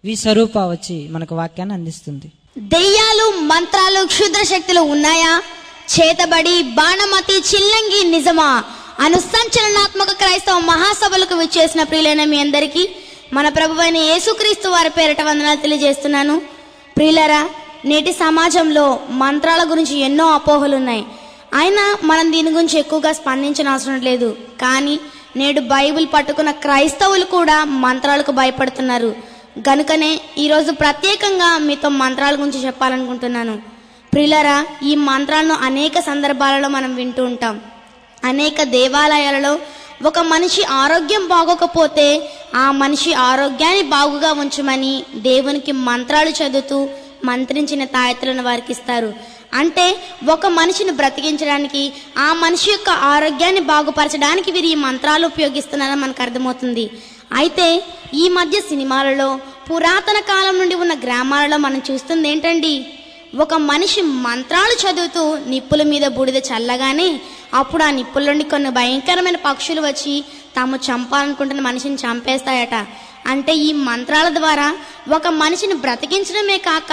వి స్వరూప వచ్చి మనకు వాక్యాన్ని అందిస్తుంది. దెయ్యాలు, మంత్రాలు, క్షుద్ర శక్తులు ఉన్నాయా? చేతబడి, బాణమతి, చిల్లంగి నిజమా? అనుసంచలనాత్మక క్రైస్తవ మహాసభలకు విచ్చేసిన ప్రియులైన మీ అందరికీ మన ప్రభువైన యేసుక్రీస్తు వారి పేరిట వందనాలు తెలియజేస్తున్నాను. ప్రియులరా, నేటి సమాజంలో మంత్రాల గురించి ఎన్నో అపోహలున్నాయి. అయినా మనం దీని గురించి ఎక్కువగా స్పందించిన అవసరం లేదు. కానీ నేడు బైబిల్ పట్టుకున్న క్రైస్తవులు కూడా మంత్రాలకు భయపడుతున్నారు. గనుకనే ఈరోజు ప్రత్యేకంగా మీతో మంత్రాల గురించి చెప్పాలనుకుంటున్నాను. ప్రియులరా, ఈ మంత్రాలను అనేక సందర్భాలలో మనం వింటూ ఉంటాం. అనేక దేవాలయాలలో ఒక మనిషి ఆరోగ్యం బాగోకపోతే ఆ మనిషి ఆరోగ్యాన్ని బాగుగా ఉంచమని దేవునికి మంత్రాలు చదువుతూ మంత్రించిన తాయెత్తులను వారికి ఇస్తారు. అంటే ఒక మనిషిని బ్రతికించడానికి, ఆ మనిషి యొక్క ఆరోగ్యాన్ని బాగుపరచడానికి వీరు ఈ మంత్రాలు ఉపయోగిస్తున్నారని మనకు అర్థమవుతుంది. అయితే ఈ మధ్య సినిమాలలో, పురాతన కాలం నుండి ఉన్న గ్రామాలలో మనం చూస్తుంది ఏంటండి, ఒక మనిషి మంత్రాలు చదువుతూ నిప్పుల మీద బూడిద చల్లగానే అప్పుడు ఆ నిప్పుల నుండి కొన్ని భయంకరమైన పక్షులు వచ్చి తాము చంపాలనుకుంటున్న మనిషిని చంపేస్తాయట. అంటే ఈ మంత్రాల ద్వారా ఒక మనిషిని బ్రతికించడమే కాక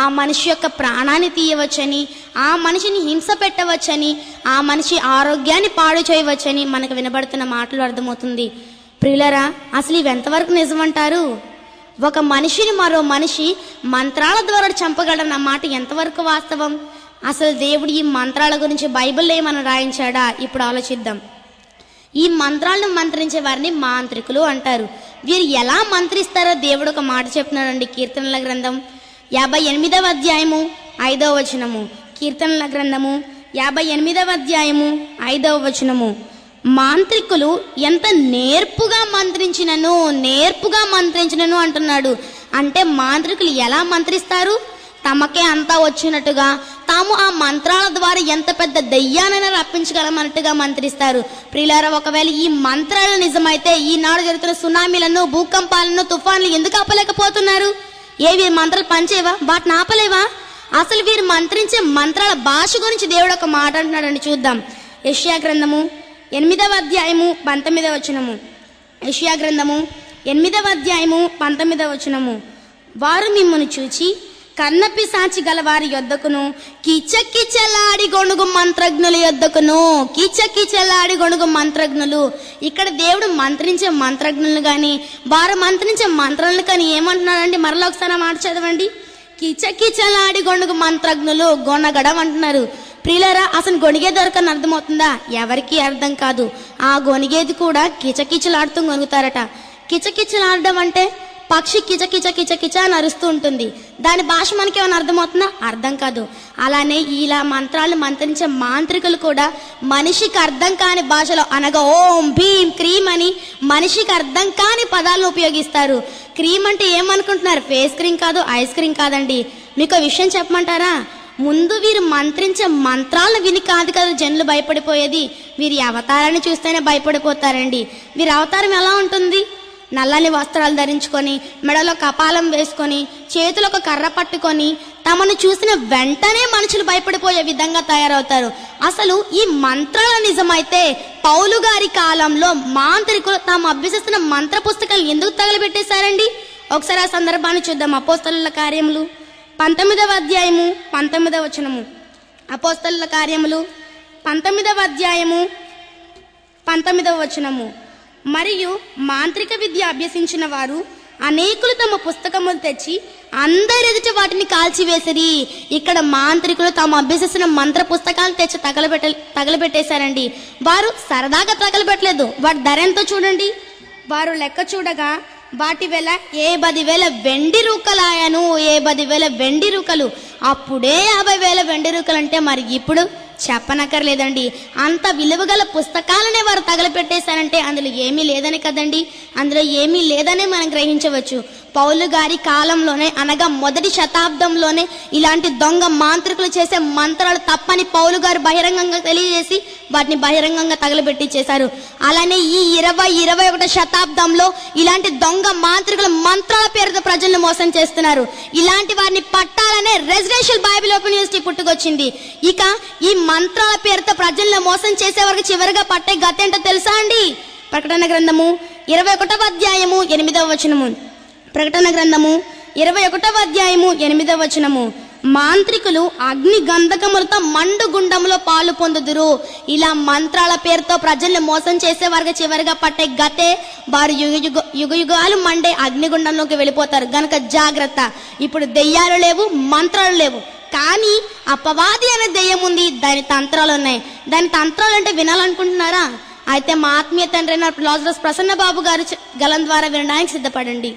ఆ మనిషి యొక్క ప్రాణాన్ని తీయవచ్చని, ఆ మనిషిని హింస పెట్టవచ్చని, ఆ మనిషి ఆరోగ్యాన్ని పాడు చేయవచ్చని మనకు వినబడుతున్న మాటలు అర్థమవుతుంది. ప్రియులరా, అసలు ఇవి ఎంతవరకు నిజమంటారు? ఒక మనిషిని మరో మనిషి మంత్రాల ద్వారా చంపగలడన్న మాట ఎంతవరకు వాస్తవం? అసలు దేవుడు ఈ మంత్రాల గురించి బైబిల్లో ఏమైనా రాయించాడా? ఇప్పుడు ఆలోచిద్దాం. ఈ మంత్రాలను మంత్రించే వారిని మాంత్రికులు అంటారు. వీరు ఎలా మంత్రిస్తారో దేవుడు ఒక మాట చెప్తున్నాడండి. కీర్తనల గ్రంథం 58వ అధ్యాయము 5వ వచనము. కీర్తనల గ్రంథము 58వ అధ్యాయము 5వ వచనము. మాంత్రికులు ఎంత నేర్పుగా మంత్రించినను అంటున్నాడు. అంటే మాంత్రికులు ఎలా మంత్రిస్తారు? తమకే అంతా వచ్చినట్టుగా, తాము ఆ మంత్రాల ద్వారా ఎంత పెద్ద దెయ్యానైనా రప్పించగలమన్నట్టుగా మంత్రిస్తారు. ప్రియులారా, ఒకవేళ ఈ మంత్రాలు నిజమైతే ఈనాడు జరుగుతున్న సునామీలను, భూకంపాలను, తుఫాన్లు ఎందుకు ఆపలేకపోతున్నారు? వీరి మంత్రాలు పనిచేవా? వాటిని ఆపలేవా? అసలు వీరు మంత్రించే మంత్రాల భాష గురించి దేవుడు ఒక మాట అంటున్నాడండి. చూద్దాం. యెషయా గ్రంథము 8వ అధ్యాయము 19వ వచనము. యెషయా గ్రంథము 8వ అధ్యాయము 19వ వచనము. వారు మిమ్మును చూచి కన్నపిశాచి గల వారి యొద్దకును, కిచకిచలాడి గొణుగు మంత్రజ్ఞుల యొద్దకును. కిచకిచలాడి గొణుగు మంత్రజ్ఞులు, ఇక్కడ దేవుడు మంత్రించే మంత్రజ్ఞులను కానీ, వారు మంత్రించే మంత్రాలను కానీ ఏమంటున్నారండి? మరలా ఒకసారి మాట చదవండి. కిచకిచలాడి గొణుగు మంత్రజ్ఞులు, గొనగడం అంటున్నారు. ప్రియులారా, అసలు గొనిగే దొరకని అర్థమవుతుందా? ఎవరికి అర్థం కాదు. ఆ గొనిగేది కూడా కిచకిచలాడుతూ గొనుగుతారట. కిచకిచలాడడం అంటే పక్షి కిచకిచ కిచకిచ అని అరుస్తూ ఉంటుంది. దాని భాష మనకి ఏమైనా అర్థమవుతుందా? అర్థం కాదు. అలానే ఇలా మంత్రాలు మంత్రించే మాంత్రికులు కూడా మనిషికి అర్థం కాని భాషలో, అనగా ఓం భీం క్రీమ్ అని మనిషికి అర్థం కాని పదాలను ఉపయోగిస్తారు. క్రీమ్ అంటే ఏమనుకుంటున్నారు? ఫేస్ క్రీమ్ కాదు, ఐస్ క్రీమ్ కాదండి. మీకు విషయం చెప్పమంటారా? ముందు వీరు మంత్రించే మంత్రాలను విని కాదు కదా జనులు భయపడిపోయేది. వీరి అవతారాన్ని చూస్తేనే భయపడిపోతారండి. వీరి అవతారం ఎలా ఉంటుంది? నల్లని వస్త్రాలు ధరించుకొని, మెడలో కపాలం వేసుకొని, చేతులు ఒక కర్ర పట్టుకొని, తమను చూసిన వెంటనే మనుషులు భయపడిపోయే విధంగా తయారవుతారు. అసలు ఈ మంత్రాల నిజమైతే పౌలు గారి కాలంలో మాంత్రికులు తాము అభ్యసిస్తున్న మంత్ర పుస్తకాలు ఎందుకు తగలబెట్టేశారండి? ఒకసారి ఆ సందర్భాన్ని చూద్దాం. అపోస్తలుల కార్యములు 19వ అధ్యాయము 19వ వచనము. అపోస్తలుల కార్యములు 19వ అధ్యాయము 19వ వచనము. మరియు మాంత్రిక విద్య అభ్యసించిన వారు అనేకులు తమ పుస్తకములు తెచ్చి అందరి ఎదుట వాటిని కాల్చివేసిరి. ఇక్కడ మాంత్రికులు తాము అభ్యసిస్తున్న మంత్ర పుస్తకాలను తెచ్చి తగలబెట్టేశారండి. వారు సరదాగా తగలబెట్టలేదు. వాటి ధర ఎంతో చూడండి. వారు లెక్క చూడగా వాటి వేల 10,000 వెండి రూకలాయను. 10,000 వెండి రూకలు. అప్పుడే 50,000 వెండి రూకలు అంటే మరి ఇప్పుడు చెప్పనక్కర్లేదండి. అంత విలువగల పుస్తకాలనే వారు తగలపెట్టేశారంటే అందులో ఏమీ లేదని కదండి. అందులో ఏమీ లేదనే మనం గ్రహించవచ్చు. పౌలు గారి కాలంలోనే, అనగా మొదటి శతాబ్దంలోనే ఇలాంటి దొంగ మాంత్రికులు చేసే మంత్రాలు తప్పని పౌలు గారు బహిరంగంగా తెలియజేసి వాటిని బహిరంగంగా తగలబెట్టించేశారు. అలానే ఈ 21వ శతాబ్దంలో ఇలాంటి దొంగ మాంత్రికులు మంత్రాల పేరుతో ప్రజలను మోసం చేస్తున్నారు. ఇలాంటి వారిని పట్టాలనే రెసిడెన్షియల్ బైబిల్ ఓపెన్ యూనివర్సిటీ పుట్టుకొచ్చింది. ఇక ఈ మంత్రాల పేరుతో ప్రజలను మోసం చేసే వరకు చివరిగా పట్టే గతేంటో తెలుసా అండి? ప్రకటన గ్రంథము 21వ అధ్యాయము 8వ వచనము. ప్రకటన గ్రంథము 21వ అధ్యాయము 8వ వచనము, మాంత్రికులు అగ్ని గంధకములతో మండు గుండంలో పాలు పొందుదురు. ఇలా మంత్రాల పేరుతో ప్రజల్ని మోసం చేసే వారికి చివరిగా పట్టే గతే వారు యుగాలు మండే అగ్నిగుండంలోకి వెళ్ళిపోతారు. గనక జాగ్రత్త. ఇప్పుడు దెయ్యాలు లేవు, మంత్రాలు లేవు, కానీ అపవాది అనే దెయ్యం ఉంది, దాని తంత్రాలు ఉన్నాయి. దాని తంత్రాలు అంటే వినాలనుకుంటున్నారా? అయితే మా ఆత్మీయ తండ్రి లాజరస్ ప్రసన్న బాబు గారు గలం ద్వారా వినడానికి సిద్ధపడండి.